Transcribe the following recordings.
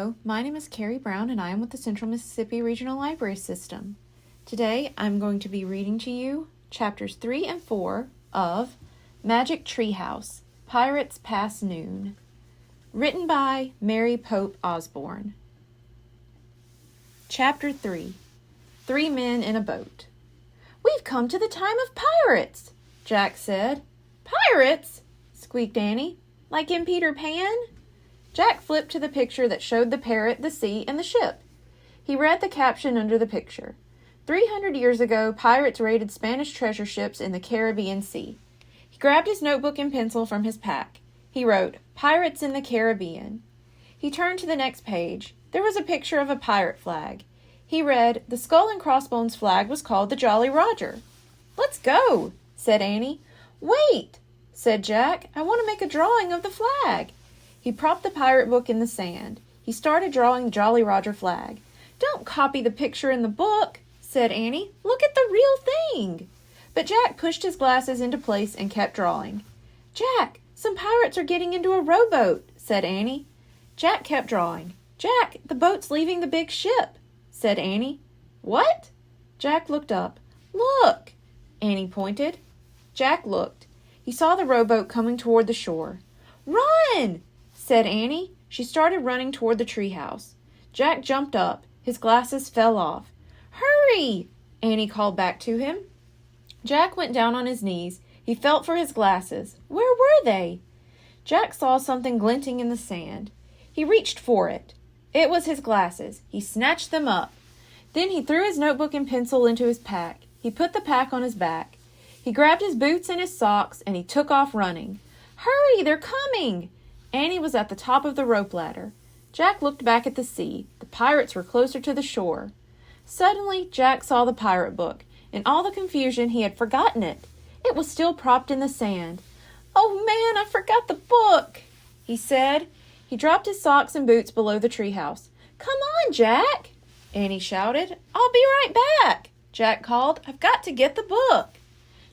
Hello, my name is Carrie Brown and I am with the Central Mississippi Regional Library System. Today I'm going to be reading to you chapters 3 and 4 of Magic Treehouse, Pirates Past Noon, written by Mary Pope Osbourne. Chapter 3, 3 Men in a Boat. "We've come to the time of pirates," Jack said. "Pirates?" squeaked Annie. "Like in Peter Pan?" Jack flipped to the picture that showed the parrot, the sea, and the ship. He read the caption under the picture. 300 years ago, pirates raided Spanish treasure ships in the Caribbean Sea. He grabbed his notebook and pencil from his pack. He wrote, "Pirates in the Caribbean." He turned to the next page. There was a picture of a pirate flag. He read, the skull and crossbones flag was called the Jolly Roger. "Let's go," said Annie. "Wait," said Jack. "I want to make a drawing of the flag." He propped the pirate book in the sand. He started drawing the Jolly Roger flag. "Don't copy the picture in the book," said Annie. "Look at the real thing." But Jack pushed his glasses into place and kept drawing. "Jack, some pirates are getting into a rowboat," said Annie. Jack kept drawing. "Jack, the boat's leaving the big ship," said Annie. "What?" Jack looked up. "Look!" Annie pointed. Jack looked. He saw the rowboat coming toward the shore. "Run!" said Annie. She started running toward the treehouse. Jack jumped up. His glasses fell off. "Hurry!" Annie called back to him. Jack went down on his knees. He felt for his glasses. Where were they? Jack saw something glinting in the sand. He reached for it. It was his glasses. He snatched them up. Then he threw his notebook and pencil into his pack. He put the pack on his back. He grabbed his boots and his socks, and he took off running. "Hurry, they're coming!" Annie was at the top of the rope ladder. Jack looked back at the sea. The pirates were closer to the shore. Suddenly, Jack saw the pirate book. In all the confusion, he had forgotten it. It was still propped in the sand. "Oh, man, I forgot the book," he said. He dropped his socks and boots below the treehouse. "Come on, Jack," Annie shouted. "I'll be right back," Jack called. "I've got to get the book."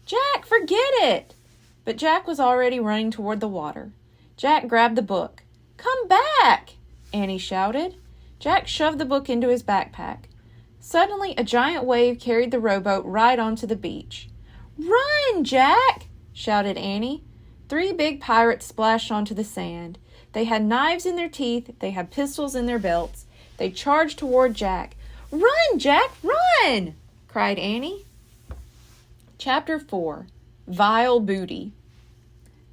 "Jack, forget it." But Jack was already running toward the water. Jack grabbed the book. "Come back," Annie shouted. Jack shoved the book into his backpack. Suddenly, a giant wave carried the rowboat right onto the beach. "Run, Jack!" shouted Annie. 3 big pirates splashed onto the sand. They had knives in their teeth. They had pistols in their belts. They charged toward Jack. "Run, Jack, run!" cried Annie. Chapter 4, Vile Booty.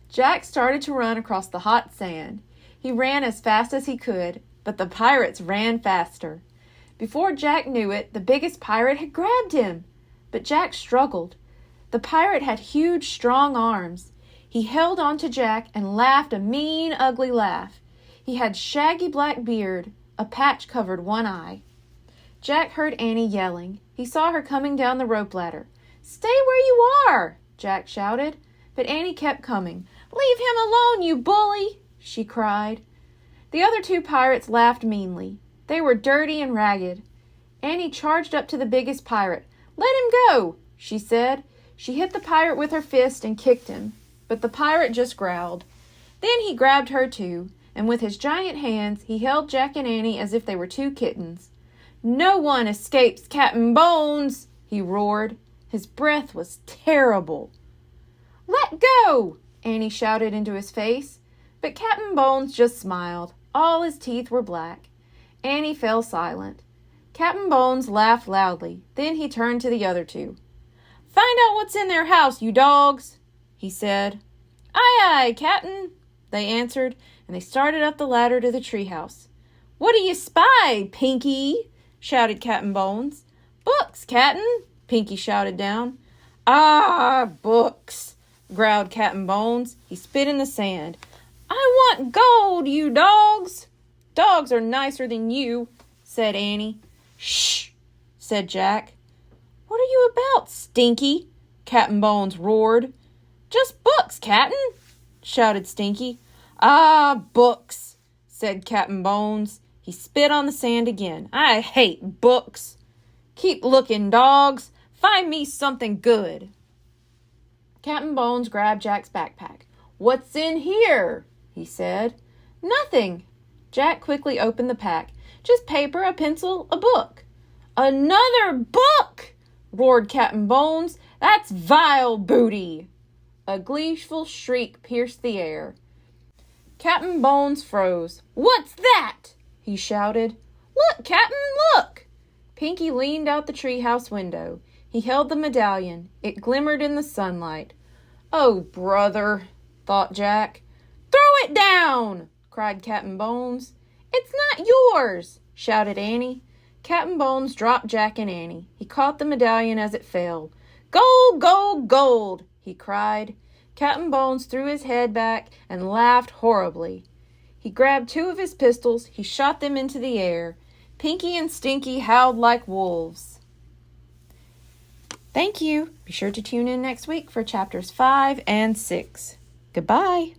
Jack started to run across the hot sand. He ran as fast as he could, but the pirates ran faster. Before Jack knew it, the biggest pirate had grabbed him. But Jack struggled. The pirate had huge, strong arms. He held on to Jack and laughed a mean, ugly laugh. He had shaggy black beard. A patch covered one eye. Jack heard Annie yelling. He saw her coming down the rope ladder. "Stay where you are!" Jack shouted. But Annie kept coming. "Leave him alone, you bully!" she cried. The other 2 pirates laughed meanly. They were dirty and ragged. Annie charged up to the biggest pirate. "Let him go," she said. She hit the pirate with her fist and kicked him. But the pirate just growled. Then he grabbed her too, and with his giant hands, he held Jack and Annie as if they were 2 kittens. "No one escapes Captain Bones," he roared. His breath was terrible. "Let go!" Annie shouted into his face. But Captain Bones just smiled. All his teeth were black. Annie fell silent. Captain Bones laughed loudly. Then he turned to the other 2. "Find out what's in their house, you dogs," he said. "Aye, aye, Captain," they answered, and they started up the ladder to the treehouse. "What do you spy, Pinky?" shouted Captain Bones. "Books, Captain," Pinky shouted down. "Ah, books," growled Captain Bones. He spit in the sand. "I want gold, you dogs." "Dogs are nicer than you," said Annie. "Shh," said Jack. "What are you about, Stinky?" Captain Bones roared. "Just books, Captain," shouted Stinky. "Ah, books," said Captain Bones. He spit on the sand again. "I hate books. Keep looking, dogs. Find me something good." Captain Bones grabbed Jack's backpack. "What's in here?" he said. "Nothing." Jack quickly opened the pack. Just paper, a pencil, a book. Another book! Roared Captain Bones. That's vile booty! A gleeful shriek pierced the air. Captain Bones froze. What's that? He shouted. Look, Captain, look! Pinky leaned out the treehouse window. He held the medallion. It glimmered in the sunlight. Oh, brother, thought Jack. Throw it down! Cried Captain Bones. It's not yours! Shouted Annie. Captain Bones dropped Jack and Annie. He caught the medallion as it fell. Gold, gold, gold! He cried. Captain Bones threw his head back and laughed horribly. He grabbed 2 of his pistols. He shot them into the air. Pinky and Stinky howled like wolves. Thank you. Be sure to tune in next week for chapters 5 and 6. Goodbye.